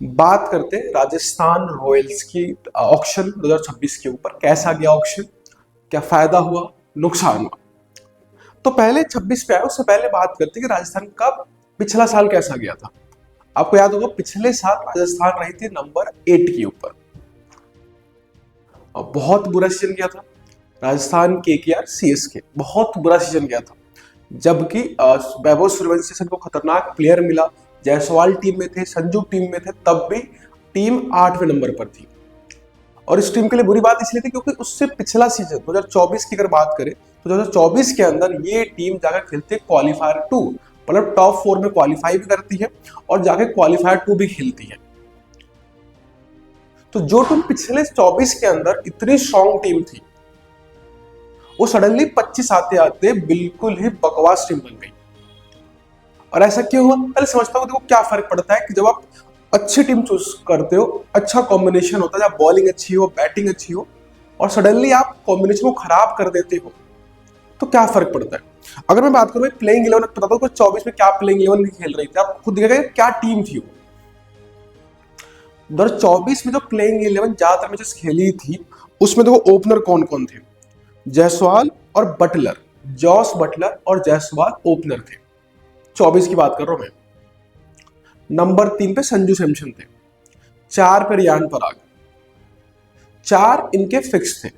बात करते हैं राजस्थान रॉयल्स की ऑक्शन 2026 के ऊपर। कैसा गया ऑक्शन, क्या फायदा हुआ, नुकसान हुआ। तो पहले 26 पे आए, उससे पहले बात करते हैं कि राजस्थान का पिछला साल कैसा गया था। आपको याद होगा पिछले साल राजस्थान रही थी नंबर 8 के ऊपर और बहुत बुरा सीजन गया था राजस्थान केकेआर सीएसके, बहुत बुरा सीजन गया था। जबकि वैभव सूर्यवंशी को खतरनाक प्लेयर मिला, जायसवाल टीम में थे, संजू टीम में थे, तब भी टीम 8वें नंबर पर थी। और इस टीम के लिए बुरी बात इसलिए थी क्योंकि उससे पिछला सीजन 2024 की अगर बात करें तो 2024 के अंदर ये टीम जाकर खेलती है क्वालिफायर 2, मतलब टॉप 4 में क्वालिफाई भी करती है और जाके क्वालिफायर 2 भी खेलती है। तो जो टीम पिछले 24 के अंदर इतनी स्ट्रॉन्ग टीम थी, वो सडनली 25 आते आते बिल्कुल ही बकवास टीम बन गई। और ऐसा क्यों हुआ, पहले समझता हूं। देखो क्या फर्क पड़ता है कि जब आप अच्छी टीम चूज करते हो, अच्छा कॉम्बिनेशन होता है, जब बॉलिंग अच्छी हो, बैटिंग अच्छी हो, और सडनली आप कॉम्बिनेशन को खराब कर देते हो, तो क्या फर्क पड़ता है। अगर मैं बात करूं प्लेइंग 11, बताता हूं 24 में क्या प्लेइंग 11 खेल रही थी, आप खुद देखिएगा क्या टीम थी वो। 2024 में जो प्लेइंग 11 ज्यादातर मैचेस खेली थी, उसमें देखो ओपनर कौन कौन थे, जायसवाल और बटलर, जॉस बटलर और जायसवाल ओपनर थे। 24 की बात कर रहा हूं मैं। नंबर 3 पे संजू सैमसन थे, 4 पे रियान पराग, 4 इनके फिक्स थे,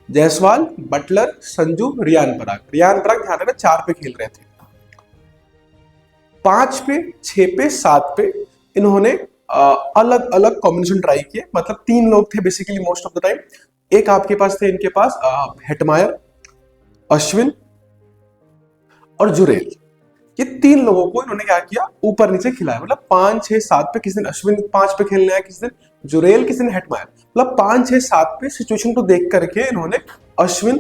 जायसवाल, बटलर, संजू, रियान पराग। रियान पराग ध्यान रखना 4 पे खेल रहे थे। 5 पे, 6 पे, 7 पे इन्होंने अलग अलग कॉम्बिनेशन ट्राई किए, मतलब 3 लोग थे basically most of the time. एक आपके पास थे, इनके पास हेटमायर, अश्विन और जुरेल। ये 3 लोगों को इन्होंने क्या किया, ऊपर नीचे खिलाया, मतलब 5, 6, 7 पे किसी दिन अश्विन 5 पे खेलने आया, किसी दिन जुरेल, किसी दिन हेटमायर, मतलब 5, 6, 7 पे सिचुएशन को देख करके इन्होंने अश्विन,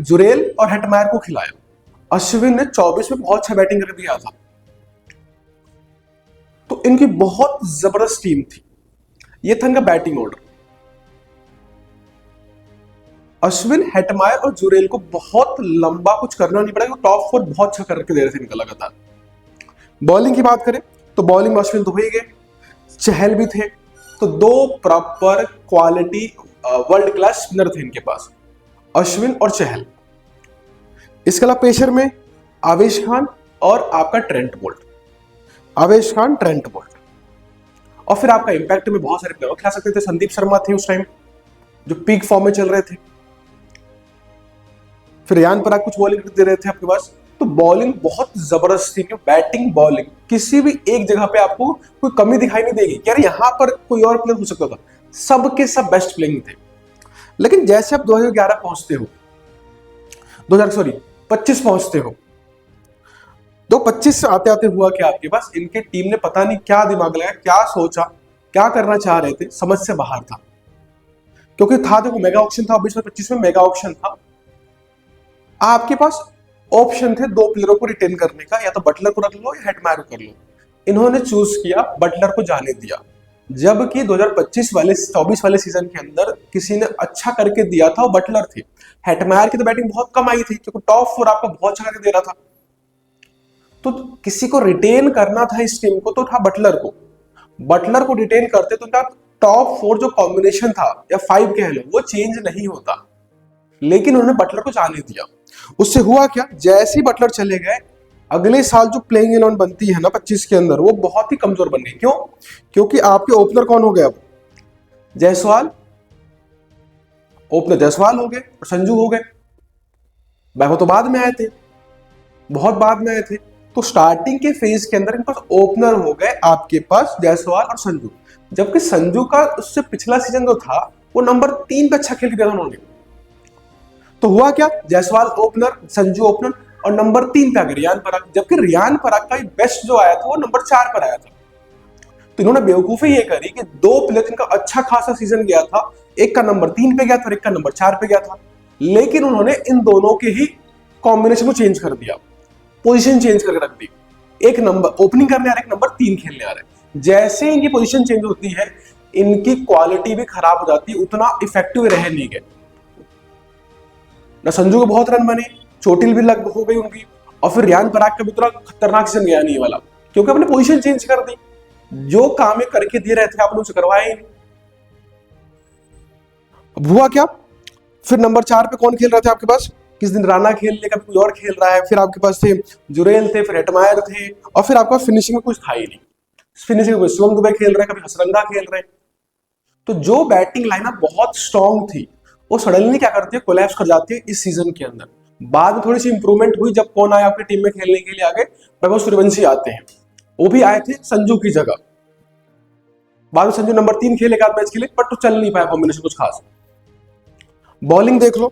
जुरेल और हेटमायर को खिलाया। अश्विन ने 24 में बहुत अच्छा बैटिंग कर दिया था। तो इनकी बहुत जबरदस्त टीम थी। ये था इनका बैटिंग ऑर्डर। अश्विन, हेटमायर और जुरेल को बहुत लंबा कुछ करना नहीं पड़ा, टॉप 4 बहुत अच्छा करके दे रहे थे इनका लगातार। बॉलिंग की बात करें तो बॉलिंग में अश्विन तो हो ही गए, चहल भी थे, तो 2 proper quality world class spinner थे इनके पास, अश्विन और चहल। इसके अलावा पेसर में आवेश खान और आपका ट्रेंट बोल्ट, आवेश खान, ट्रेंट बोल्ट। और फिर आपका इंपैक्ट में बहुत सारे प्लेयर खिला सकते थे। संदीप शर्मा थे उस टाइम जो पीक फॉर्म में चल रहे थे, फिर रियान पराग कुछ बॉलिंग दे रहे थे आपके पास। तो बॉलिंग बहुत जबरदस्त थी, बैटिंग बॉलिंग किसी भी एक जगह पे आपको कोई कमी दिखाई नहीं देगी कि यार यहाँ पर कोई और प्लेयर हो सकता था। सबके सब बेस्ट प्लेइंग थे। लेकिन जैसे आप 2011 पहुंचते हो, 25 पहुंचते हो, 2025 से आते आते हुआ क्या आपके पास, इनके टीम ने पता नहीं क्या दिमाग लगाया, क्या सोचा, क्या करना चाह रहे थे, समझ से बाहर था। क्योंकि था, देखो मेगा ऑक्शन था, 2025 में मेगा ऑक्शन था, आपके पास ऑप्शन थे 2 प्लेयरों को रिटेन करने का, या तो बटलर को रख लो या हेटमायर को कर लो। इन्होंने चूज किया बटलर को जाने दिया, जबकि 2025 वाले 24 वाले सीजन के अंदर किसी ने अच्छा करके दिया था, वो बटलर थे। हेटमायर की तो बैटिंग बहुत कम आई थी क्योंकि टॉप 4 आपको बहुत अच्छा करके दे रहा था। तो किसी को रिटेन करना था इस टीम को, तो था बटलर को। बटलर को रिटेन करते तो उनका टॉप 4 जो कॉम्बिनेशन था, या 5 कह लो, वो चेंज नहीं होता। लेकिन उन्होंने बटलर को जाने दिया। उससे हुआ क्या, जैसे ही बटलर चले गए, अगले साल जो प्लेइंग 11 बनती है ना 25 के अंदर, वो बहुत ही कमजोर बन गई। क्यों? क्योंकि आपके ओपनर कौन हो गए अब, जायसवाल, ओपनर जायसवाल हो गए और संजू हो गए। वैभव तो बाद में आए थे, बहुत बाद में आए थे। तो स्टार्टिंग के फेज के अंदर इनके पास ओपनर हो गए आपके पास जायसवाल और संजू, जबकि संजू का उससे पिछला सीजन जो था वो नंबर 3 पे अच्छा खेल दिया था उन्होंने। तो हुआ क्या, जायसवाल ओपनर, संजू ओपनर, और नंबर 3 पे आ गया रियान पराग, जबकि रियान पराग का बेस्ट जो आया था वो नंबर 4 पर आया था। तो इन्होंने बेवकूफी ये करी कि 2 प्लेयर जिनका अच्छा खासा सीजन गया था, एक का नंबर 3 पे गया था और एक का नंबर 4 पे गया था, लेकिन उन्होंने इन दोनों के ही कॉम्बिनेशन को चेंज कर दिया, पोजीशन चेंज करके रख दी। एक नंबर ओपनिंग करने आ रहा है, एक नंबर 3 खेलने आ रहा है। जैसे इनकी पोजीशन चेंज होती है, इनकी क्वालिटी भी खराब हो जाती है, उतना इफेक्टिव रह नहीं गए। ना संजू के बहुत रन बने, चोटिल भी लग हो गई उनकी, और फिर रियान पराग का भी उतना खतरनाक सीजन गया नहीं वाला, क्योंकि अपने पोजीशन चेंज कर दी। जो काम ये करके दे रहे थे आपने उसे करवाया ही नहीं। अब हुआ क्या, फिर नंबर 4 पे कौन खेल रहा था आपके पास, किस दिन राणा खेल ले, कभी कोई और खेल रहा है, फिर आपके पास थे जुरेल थे, फिर हेटमायर थे, और फिर आपका फिनिशिंग में कुछ था ही नहीं। फिनिशिंग में शिवम दुबे खेल रहे हैं, कभी हसरंगा खेल रहे हैं। तो जो बैटिंग लाइनअप बहुत स्ट्रांग थी वो सडनली क्या करती है, कोलैप्स कर जाती है इस सीजन के अंदर। बाद में थोड़ी सी इंप्रूवमेंट हुई जब कौन आया आपकी टीम में खेलने के लिए आगे, वैभव सूर्यवंशी आते हैं, वो भी आए थे संजू की जगह। बाद में संजू नंबर 3 खेले एक मैच के लिए, बट तो चल नहीं पाया कॉम्बिनेशन कुछ खास। बॉलिंग देख लो,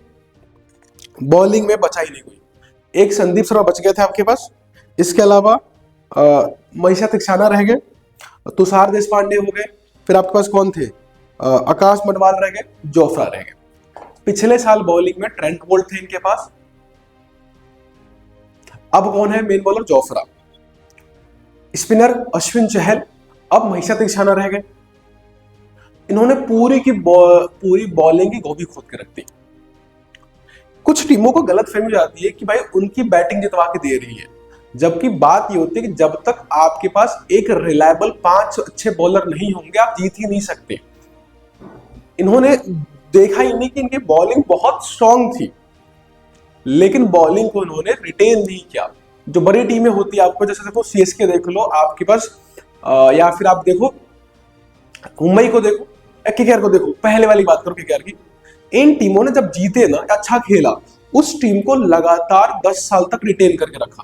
बॉलिंग में बचा ही नहीं कोई, एक संदीप शर्मा बच गए थे आपके पास, इसके अलावा मनीषा तिक्षाना रह गए, तुषार देशपांडे हो गए, फिर आपके पास कौन थे, आकाश मडवाल रह गए, जोफ्रा रह गए। पिछले साल बॉलिंग में ट्रेंट बोल्ट थे इनके पास, अब कौन है main bowler, Jofra. Spinner Ashwin Chahal, अब मनीषा तिक्षाना रह गए। इन्होंने पूरी बॉलिंग की गोभी खोद के रख दी। कुछ टीमों को गलत फहमी जाती है कि भाई उनकी बैटिंग जितवा के दे रही है, जबकि बात ये होती है कि जब तक आपके पास एक रिलायबल 5 अच्छे बॉलर नहीं होंगे आप जीत ही नहीं सकते। इन्होंने देखा ही नहीं कि इनकी बॉलिंग बहुत स्ट्रांग थी, लेकिन बॉलिंग को इन्होंने रिटेन नहीं किया। जो बड़ी टीमें होती है आपको, जैसे देखो सीएसके देख लो आपके पास, या फिर आप देखो मुंबई को देखो, केकेआर को देखो, पहले वाली बात करो केकेआर की, इन टीमों ने जब जीते ना, अच्छा खेला, उस टीम को लगातार 10 साल तक रिटेन करके रखा।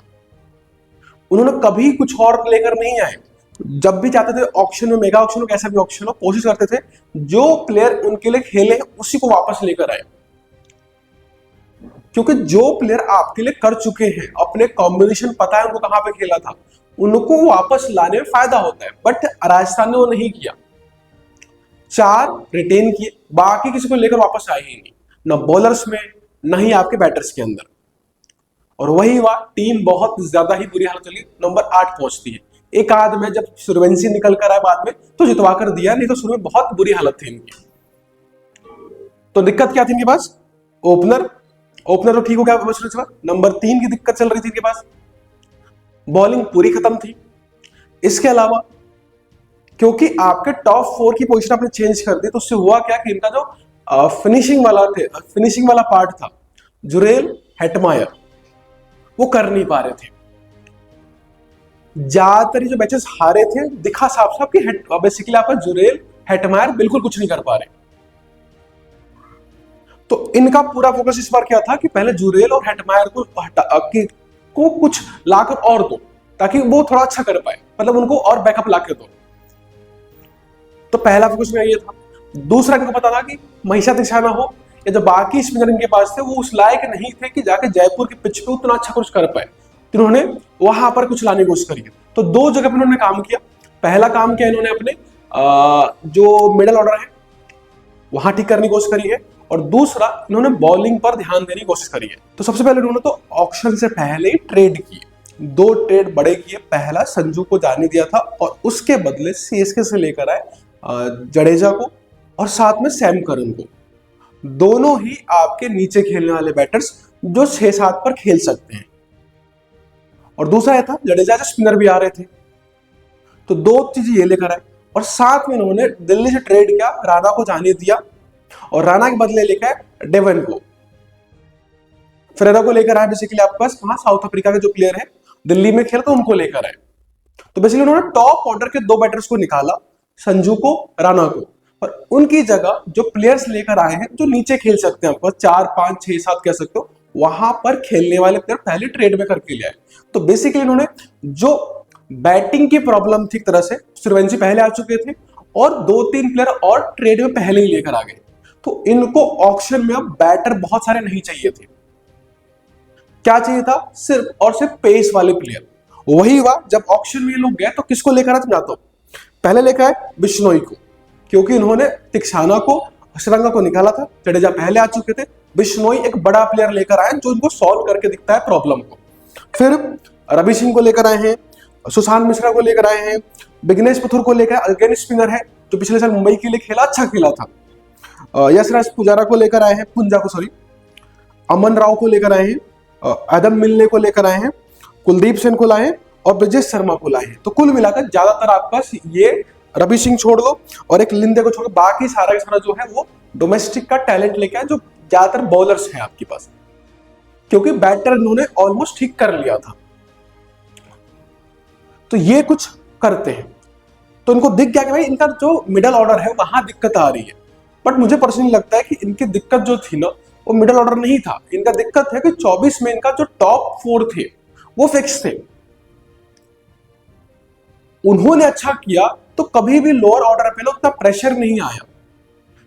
उन्होंने कभी कुछ और लेकर नहीं आए। जब भी चाहते थे ऑक्शन में, मेगा ऑक्शन हो, कैसा भी ऑक्शन हो, कोशिश करते थे जो प्लेयर उनके लिए खेले उसी को वापस लेकर आए, क्योंकि जो प्लेयर आपके लिए कर चुके हैं, अपने कॉम्बिनेशन पता है उनको कहां पे खेला था, उनको वापस लाने में फायदा होता है। बट राजस्थान ने वो नहीं किया, 4 रिटेन किए, बाकी किसी को लेकर वापस आए ही नहीं, ना बॉलर्स में ना ही आपके बैटर्स के अंदर। और वही हुआ, टीम बहुत ज्यादा ही बुरी हालत चली, नंबर 8 पहुंचती है। एक आध में जब सूर्यवंशी निकल कर आए बाद में तो जितवा कर दिया, नहीं तो शुरू में बहुत बुरी हालत थी इनकी। तो दिक्कत क्या थी इनके पास, ओपनर तो ठीक हो गया, नंबर 3 की दिक्कत चल रही थी इनके पास, बॉलिंग पूरी खत्म थी। इसके अलावा क्योंकि आपके टॉप 4 की पोजीशन आपने चेंज कर दी, तो उससे हुआ क्या कि इनका जो फिनिशिंग वाला पार्ट था, जुरेल हेटमायर, वो कर नहीं पा रहे थे। ज्यादातर जो मैचेस हारे थे, दिखा साफ साफ कि बेसिकली आपका जुरेल हेटमायर बिल्कुल कुछ नहीं कर पा रहे। तो इनका पूरा फोकस इस बार क्या था कि पहले जुरेल और हेटमायर को कुछ लाकर और दो, ताकि वो थोड़ा अच्छा कर पाए, मतलब उनको और बैकअप लाके दो। तो पहला फोकस में ये था। दूसरा इनको पता था कि मनीषा तिक्षाना हो या जो बाकी स्पिनर इनके पास थे, वो उस लायक नहीं थे कि जाके जयपुर के पिच पे उतना अच्छा कुछ कर पाए, तो इन्होंने वहां पर कुछ लाने की कोशिश करी। तो 2 जगह पर इन्होंने काम किया। पहला काम किया इन्होंने अपने जो मिडल ऑर्डर है वहां ठीक करने की कोशिश करी है, और दूसरा इन्होंने बॉलिंग पर ध्यान देने की कोशिश करी है। तो सबसे पहले इन्होंने तो ऑक्शन से पहले ही ट्रेड किए, 2 ट्रेड बड़े किए। पहला संजू को जाने दिया था और उसके बदले सीएसके से लेकर आए जडेजा को और साथ में सैम करन को, दोनों ही आपके नीचे खेलने वाले बैटर्स जो 6-7 पर खेल सकते हैं। और दूसरा यह था जडेजा से स्पिनर भी आ रहे थे, तो 2 चीजें ये लेकर आए। और साथ में इन्होंने दिल्ली से ट्रेड किया, राणा को जाने दिया और राणा के बदले लेकर आए डेवन को, फेरेरा को लेकर आए। बेसिकली आपके पास वहां साउथ अफ्रीका के जो प्लेयर है दिल्ली में खेल, तो उनको लेकर आए। तो बेसिकली उन्होंने टॉप ऑर्डर के 2 बैटर्स को निकाला, संजू को, राणा को, और उनकी जगह जो प्लेयर्स लेकर आए हैं जो नीचे खेल सकते हैं, आपको 4, 5, 6, 7 कह सकते हो, वहां पर खेलने वाले प्लेयर पहले ट्रेड में करके ले आए। तो बेसिकली इन्होंने जो बैटिंग की प्रॉब्लम थी एक तरह से, सूर्यवंशी पहले आ चुके थे और 2-3 प्लेयर और ट्रेड में पहले ही लेकर आ गए, तो इनको ऑक्शन में अब बैटर बहुत सारे नहीं चाहिए थे। क्या चाहिए था, सिर्फ और सिर्फ पेस वाले प्लेयर। वही हुआ, जब ऑक्शन में ये लोग गए तो किसको लेकर आए तुम जानते हो, पहले लेकर आए बिश्नोई को, क्योंकि इन्होंने तिक्षाना को, हसरंगा को निकाला था, जडेजा पहले आ चुके थे। बिश्नोई एक बड़ा प्लेयर लेकर आए जो इनको सॉल्व करके दिखता है प्रॉब्लम को। फिर रवि सिंह को लेकर आए हैं, सुशांत मिश्रा को लेकर आए हैं, विघ्नेश पुथुर को लेकर, अगेन स्पिनर है जो पिछले साल मुंबई के लिए खेला, अच्छा खेला था। यशराज पुजारा को लेकर आए हैं, अमन राव को लेकर आए हैं, एडम मिलने को लेकर आए हैं, कुलदीप सेन को लाए हैं, और ब्रिजेश शर्मा को लाए हैं। तो कुल मिलाकर ज्यादातर आपका ये रवि सिंह छोड़ दो और एक लिंदे को छोड़ दो, बाकी सारा का सारा जो है वो डोमेस्टिक का टैलेंट लेके आए, जो ज्यादातर बॉलर्स हैं आपके पास, क्योंकि बैटर इन्होंने ऑलमोस्ट ठीक कर लिया था। तो ये कुछ करते हैं, तो इनको दिख गया कि भाई इनका जो मिडल ऑर्डर है वहां दिक्कत आ रही है। बट मुझे पर्सनली लगता है कि इनकी दिक्कत जो थी ना वो मिडल ऑर्डर नहीं था, इनका दिक्कत है कि 24 में इनका जो टॉप 4 थे वो फिक्स थे। उन्होंने अच्छा किया तो कभी भी लोअर ऑर्डर पे ना उतना प्रेशर नहीं आया।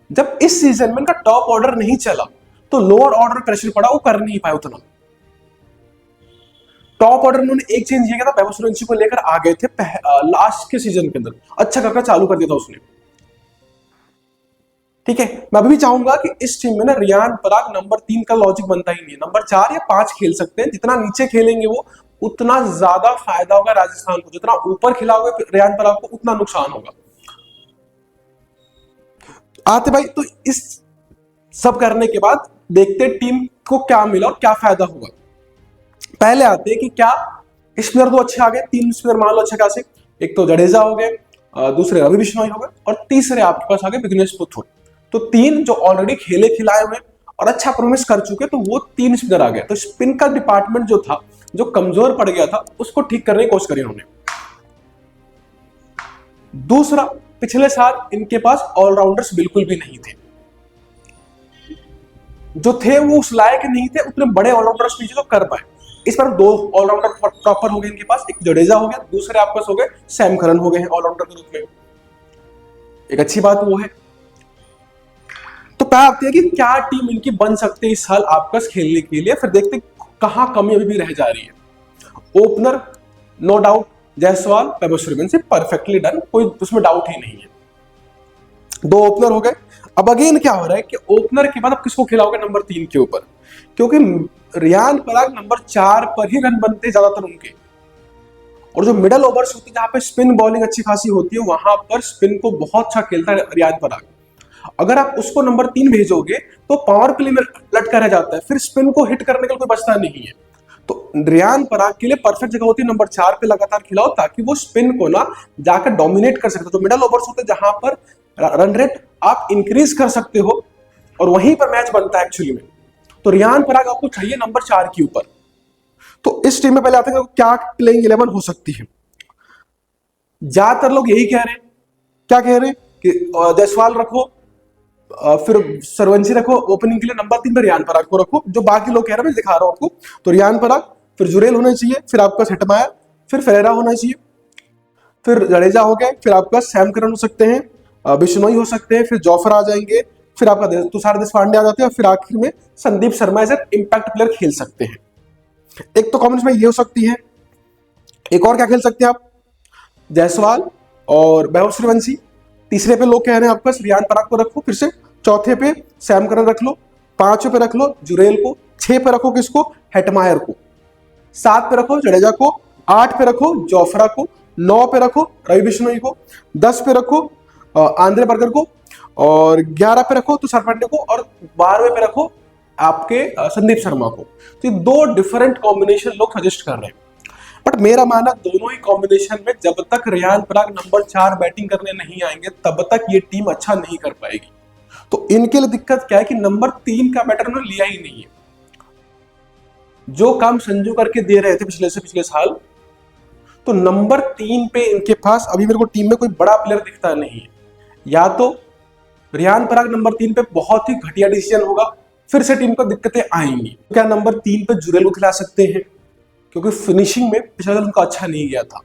जब इस सीजन में इनका टॉप ऑर्डर नहीं चला तो लोअर ऑर्डर प्रेशर पड़ा, वो कर नहीं पाए उतना। टॉप ऑर्डर उन्होंने एक चेंज किया था, वैभव सूर्यवंशी को लेकर आ गए थे लास्ट के सीजन के अंदर, अच्छा करके चालू कर दिया था उसने। ठीक है, मैं अभी भी चाहूंगा कि इस टीम में ना रियान पराग नंबर 3 का लॉजिक बनता ही नहीं है, नंबर 4 या 5 खेल सकते हैं। जितना नीचे खेलेंगे वो उतना ज्यादा फायदा होगा राजस्थान को, जितना ऊपर खिलाओगे रियान पराग को उतना नुकसान होगा। आते भाई, तो इस सब करने के बाद देखते टीम को क्या मिला और क्या फायदा हुआ। पहले आते हैं कि क्या स्पिनर तो अच्छे आ गए, 3 स्पिनर मान लो अच्छे खासे, एक तो जडेजा हो गए, दूसरे रवि बिश्नोई हो गए और तीसरे आपके पास आ गए विघ्नेश पुथुर। तो 3 जो ऑलरेडी खेले खिलाए हुए और अच्छा परफॉर्मेंस कर चुके, तो वो 3 स्पिनर आ गए। तो स्पिन का डिपार्टमेंट जो था, जो कमजोर पड़ गया था, उसको ठीक करने की कोशिश करी उन्होंने। दूसरा, पिछले साल इनके पास ऑलराउंडर्स बिल्कुल भी नहीं थे, जो थे वो उस लायक नहीं थे, उतने बड़े ऑलराउंडर्स नहीं थे तो कर पाए। इस बार 2 ऑलराउंडर प्रॉपर हो गए इनके पास, एक जडेजा हो गया, दूसरे आपके पास हो गए सैम करन हो गए हैं ऑलराउंडर के रूप में। एक अच्छी बात वो है। तो क्या आती है कि क्या टीम इनकी बन सकती है इस साल आपस खेलने के लिए, फिर देखते कहां कमी अभी भी रह जा रही है। Opener no doubt Jaiswal, Vaibhav Suryavanshi perfectly done, कोई उसमें डाउट ही नहीं है। 2 ओपनर हो गए। अब अगेन क्या हो रहा है कि ओपनर के बाद अब किसको खिलाओगे नंबर 3 के ऊपर, क्योंकि रियान पराग नंबर 4 पर ही रन बनते ज्यादातर उनके, और जो मिडल ओवर्स होती है जहां पे स्पिन बॉलिंग अच्छी खासी होती है, वहां पर स्पिन को बहुत अच्छा खेलता है रियान पराग। अगर आप उसको नंबर 3 भेजोगे तो पावर प्ले में लटका रह जाता है, फिर स्पिन को हिट करने का कोई बचता नहीं है। तो रियान पराग के लिए परफेक्ट जगह होती है नंबर 4 पे लगातार खिलाओ, ताकि वो स्पिन को ना जाकर डोमिनेट कर सकते। तो मिडल ओवर्स होते हैं जहां पर रन रेट आप इंक्रीज कर सकते हो और वहीं पर मैच बनता है एक्चुअली में। तो रियान पराग आपको चाहिए नंबर 4 के ऊपर। तो इस टीम में पहले आते हैं क्या प्लेइंग 11 हो सकती है। ज्यादातर लोग यही कह रहे हैं, क्या कह रहे हैं कि जायसवाल रखो, फिर सूर्यवंशी रखो ओपनिंग के लिए, नंबर 3 पे रियान पराग को रखो। जो बाकी लोग कह रहे हैं मैं दिखा रहा हूं आपको। तो रियान पराग, फिर जुरेल होना चाहिए, फिर आपका सेटमायर, फिर फेरेरा होना चाहिए, फिर जडेजा हो गए, फिर आपका सैम करन हो सकते हैं, बिश्नोई हो सकते हैं, फिर जॉफर आ जाएंगे, फिर आपका तुषार देशपांडे आ जाते हैं, और फिर आखिर में Sandeep Sharma as impact player खेल सकते हैं। एक तो कॉमेंट्स में ये हो सकती है। एक और क्या खेल सकते हैं आप, जायसवाल और वैभव सूर्यवंशी। तीसरे पे लोग कह रहे हैं आपका रियान पराग को रखो, फिर से चौथे पे सैम करन रख लो, 5 पे रख लो जुरेल को, 6 पे रखो किसको, हेटमायर को, 7 पे रखो जडेजा को, 8 पे रखो जोफ्रा को, 9 पे रखो रवि बिश्नोई को, 10 पे रखो आंद्रे बर्गर को, और 11 पे रखो तुषार पांडे को, और 12वें पे रखो आपके संदीप शर्मा को। तो 2 डिफरेंट कॉम्बिनेशन लोग सजेस्ट कर रहे हैं, बट मेरा मानना दोनों ही कॉम्बिनेशन में जब तक रियान पराग नंबर 4 बैटिंग करने नहीं आएंगे तब तक ये टीम अच्छा नहीं कर पाएगी। तो इनके लिए दिक्कत क्या है कि नंबर 3 का बैटर उन्होंने लिया ही नहीं है। जो काम संजू करके दे रहे थे पिछले साल, तो नंबर 3 पे इनके पास अभी मेरे को टीम में कोई बड़ा प्लेयर दिखता नहीं है। या तो रियान पराग नंबर 3 पे बहुत ही घटिया डिसीजन होगा, फिर से टीम को दिक्कतें आएंगी। क्या नंबर 3 पे जुरेल को खिला सकते हैं, क्योंकि फिनिशिंग में पिछले साल उनका अच्छा नहीं गया था।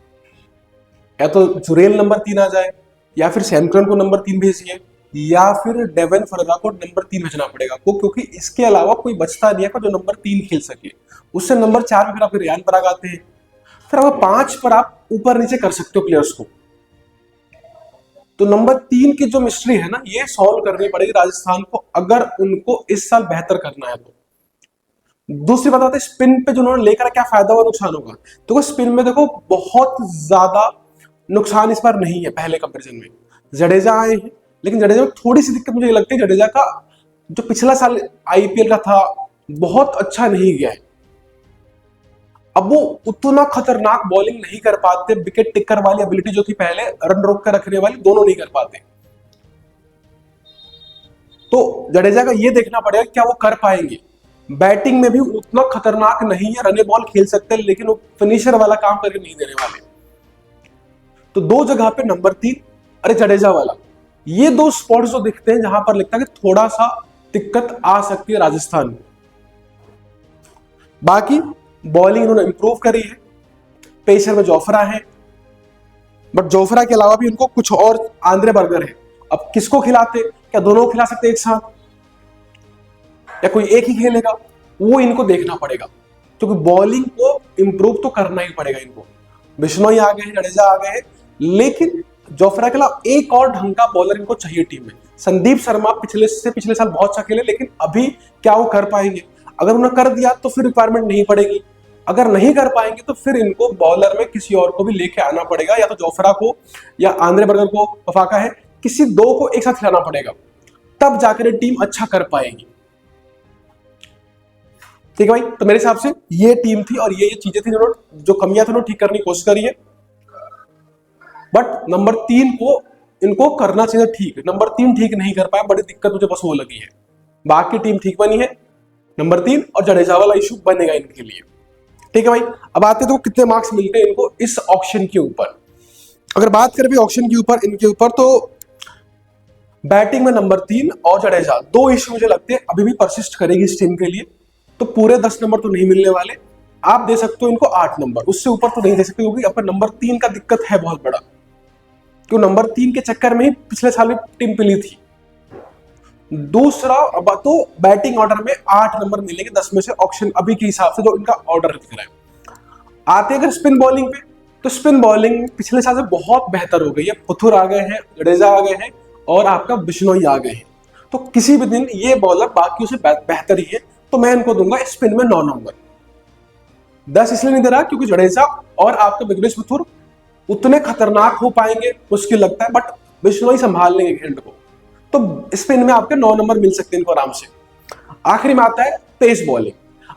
या तो जुरेल नंबर 3 आ जाए, या फिर सैम करन को नंबर 3 भेजिए, या फिर डेवन फरेरा को नंबर 3 भेजना पड़ेगा आपको, क्योंकि इसके अलावा कोई बचता नहीं है जो नंबर 3 खेल सके। उससे नंबर 4 में फिर आपके रियान पराग आते हैं, फिर आप 5 पर आप ऊपर नीचे कर सकते हो प्लेयर्स को। तो नंबर 3 की जो मिस्ट्री है ना, ये सॉल्व करनी पड़ेगी राजस्थान को, अगर उनको इस साल बेहतर करना है तो। दूसरी बात आती है स्पिन पे जो उन्होंने लेकर क्या फायदा हुआ नुकसान होगा। तो स्पिन में देखो बहुत ज्यादा नुकसान इस बार नहीं है पहले कंपैरिजन में। जडेजा आए हैं, लेकिन जडेजा में थोड़ी सी दिक्कत मुझे ये लगती है, जडेजा का जो पिछला साल आईपीएल का था बहुत अच्छा नहीं गया है। अब वो उतना खतरनाक बॉलिंग नहीं कर पाते, विकेट टेकर वाली एबिलिटी जो थी पहले, रन रोक कर रखने वाली, दोनों नहीं कर पाते। तो जडेजा का ये देखना पड़ेगा क्या वो कर पाएंगे। बैटिंग में भी उतना खतरनाक नहीं है, रने बॉल खेल सकते हैं, लेकिन वो फिनिशर वाला काम करके नहीं देने वाले। तो दो जगह पे नंबर 3, अरे जडेजा वाला, ये दो स्पॉट्स जो दिखते हैं जहां पर लगता है कि थोड़ा सा दिक्कत आ सकती है राजस्थान में। बाकी बॉलिंग इन्होंने इंप्रूव करी है, पेसर में जोफ्रा है, बट जोफ्रा के अलावा भी उनको कुछ और आंद्रे बर्गर है। अब किसको खिलाते, क्या दोनों को खिला सकते एक साथ, या कोई एक ही खेलेगा, वो इनको देखना पड़ेगा, क्योंकि बॉलिंग को इंप्रूव तो करना ही पड़ेगा इनको। बिश्नोई आ गए हैं, जडेजा आ गए हैं, लेकिन जोफ्रा के अलावा एक और ढंग का बॉलर इनको चाहिए टीम में। संदीप शर्मा पिछले साल बहुत अच्छा खेले, लेकिन अभी क्या वो कर पाएंगे? अगर उन्होंने कर दिया तो फिर रिक्वायरमेंट नहीं पड़ेगी, अगर नहीं कर पाएंगे तो फिर इनको बॉलर में किसी और को भी लेके आना पड़ेगा, या तो जोफ्रा को या आंद्रे बर्गर को, वफाका है, किसी दो को एक साथ खिलाना पड़ेगा, तब जाकर टीम अच्छा कर पाएगी। ठीक है भाई, तो मेरे हिसाब से ये टीम थी और ये चीजें थी जो कमियां थी ठीक करने की कोशिश करी है। बट नंबर 3 को इनको करना चाहिए ठीक, नंबर 3 ठीक नहीं कर पाया, बड़ी दिक्कत मुझे बस वो लगी है। बाकी टीम ठीक बनी है, नंबर 3 और जडेजा वाला इशू बनेगा इनके लिए। ठीक है भाई, अब आते तो कितने मार्क्स मिलते हैं इनको इस ऑक्शन के ऊपर। अगर बात करें ऑक्शन के ऊपर, इनके ऊपर, तो बैटिंग में नंबर 3 और जडेजा, दो इशू मुझे लगते हैं अभी भी परसिस्ट करेगी इस टीम के लिए। तो पूरे 10 नंबर तो नहीं मिलने वाले, आप दे सकते हो इनको 8 नंबर, उससे ऊपर तो नहीं दे सकते, क्योंकि अपना नंबर 3 का दिक्कत है बहुत बड़ा, क्यों नंबर 3 के चक्कर में ही पिछले साल में टीम पिली थी। दूसरा, अब तो बैटिंग ऑर्डर में 8 नंबर मिलेंगे 10 में से ऑक्शन अभी के हिसाब से जो इनका ऑर्डर दिख रहा है। आते अगर स्पिन बॉलिंग पे, तो स्पिन बॉलिंग पिछले साल से बहुत बेहतर हो गई है। पुथुर आ गए हैं, जडेजा आ गए हैं और आपका बिश्नोई आ गए हैं। तो किसी भी दिन ये बॉलर बाकियों से बेहतर ही है, तो मैं इनको दूंगा स्पिन में 9 नंबर। 10 इसलिए नहीं दे रहा क्योंकि जडेजा और आपका विघ्नेश पुथुर उतने खतरनाक हो पाएंगे मुश्किल लगता है, बट बिश्नोई संभाल लेंगे एंड को, तो स्पिन में आपके 9 नंबर मिल सकते हैं इनको आराम से। आखिरी में आता है पेस बॉलिंग।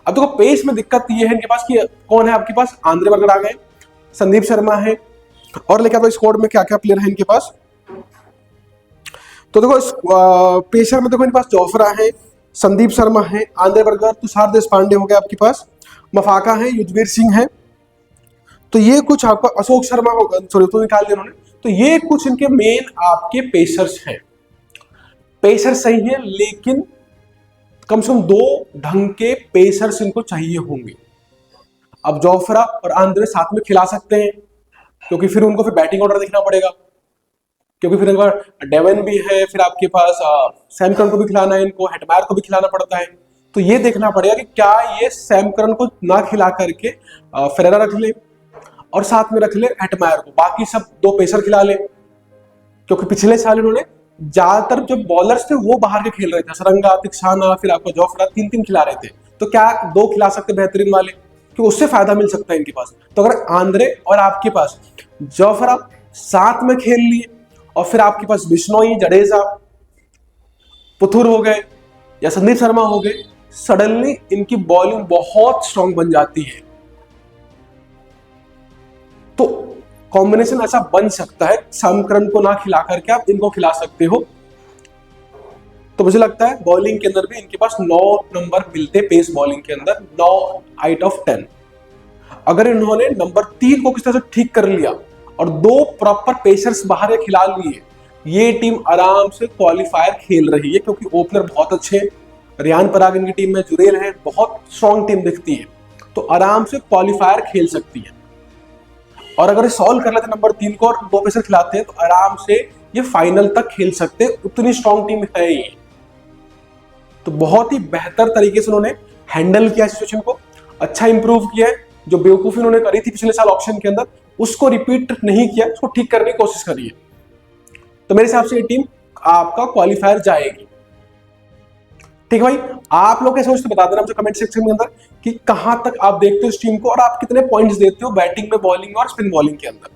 अब देखो पेस में दिक्कत ये है इनके पास कि कौन है आपके पास, आंद्रे बर्गर आ गए, संदीप शर्मा है, और लेके आप स्क्वाड में क्या क्या प्लेयर है इनके पास। तो देखो पेसर में देखो इनके पास जोफ्रा है, संदीप शर्मा है, आंद्रे बर्गर, तुषार देशपांडे हो गए आपके पास, मफाका है, युजवीर सिंह है। तो ये कुछ आपका अशोक शर्मा होगा, सॉरी तो निकाल दिया उन्होंने। तो ये कुछ इनके मेन आपके पेसर्स हैं। पेसर सही है, लेकिन कम से कम 2 ढंग के पेसर्स इनको चाहिए होंगे। अब जोफ्रा और आंद्रे साथ में खिला सकते हैं, क्योंकि फिर उनको फिर बैटिंग ऑर्डर देखना पड़ेगा, क्योंकि फिर इनका डेवन भी है, फिर आपके पास सैम करन को भी खिलाना है, इनको हेटमायर को भी खिलाना पड़ता है। तो ये देखना पड़ेगा कि क्या ये सैम करन को ना खिला करके फेरेरा रख ले और साथ में रख ले हेटमायर को, बाकी सब 2 पेसर खिला ले, क्योंकि पिछले साल इन्होंने ज्यादातर जो बॉलर्स थे वो बाहर के खेल रहे थे, सरंगा, तिक्षाना, फिर आपको जोफ्रा, 3-3 खिला रहे थे। तो क्या 2 खिला सकते बेहतरीन वाले, कि उससे फायदा मिल सकता है इनके पास। तो अगर आंद्रे और आपके पास जोफ्रा साथ में खेल लिए, और फिर आपके पास बिश्नोई, जडेजा, पुथुर हो गए या संदीप शर्मा हो गए, सडनली इनकी बॉलिंग बहुत स्ट्रांग बन जाती है। तो कॉम्बिनेशन ऐसा बन सकता है, सैम करन को ना खिला करके आप इनको खिला सकते हो। तो मुझे लगता है बॉलिंग के अंदर भी इनके पास 9 नंबर मिलते, पेस बॉलिंग के अंदर 9 आउट ऑफ 10। अगर इन्होंने नंबर 3 को किस तरह से ठीक कर लिया और 2 प्रॉपर पेसर्स बाहर खिला लिए, ये टीम आराम से क्वालिफायर खेल रही है, क्योंकि ओपनर बहुत अच्छे हैं। रियान पराग इनकी टीम में, जुरेल है, बहुत स्ट्रॉन्ग टीम दिखती है, तो आराम से क्वालिफायर खेल सकती है। और अगर सॉल्व कर लेते नंबर 3 को और 2 पेसर खिलाते हैं, तो आराम से ये फाइनल तक खेल सकते, उतनी स्ट्रॉन्ग टीम है ये। तो बहुत ही बेहतर तरीके से उन्होंने हैंडल किया सिचुएशन को, अच्छा इंप्रूव किया है। जो बेवकूफी उन्होंने करी थी पिछले साल ऑक्शन के अंदर, उसको रिपीट नहीं किया, उसको ठीक करने की कोशिश करी है। तो मेरे हिसाब से ये टीम आपका क्वालिफायर जाएगी। ठीक है भाई, आप लोग क्या सोचते बता देना मुझे कमेंट सेक्शन में अंदर कि कहां तक आप देखते हो इस टीम को और आप कितने पॉइंट्स देते हो बैटिंग में, बॉलिंग और स्पिन बॉलिंग के अंदर।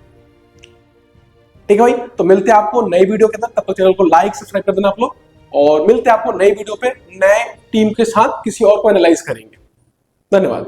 ठीक है भाई, तो मिलते हैं आपको नई वीडियो के अंदर, तब तक चैनल को लाइक सब्सक्राइब कर देना आप लोग, और मिलते हैं आपको नई वीडियो पे नए टीम के साथ, किसी और को एनालाइज करेंगे। धन्यवाद।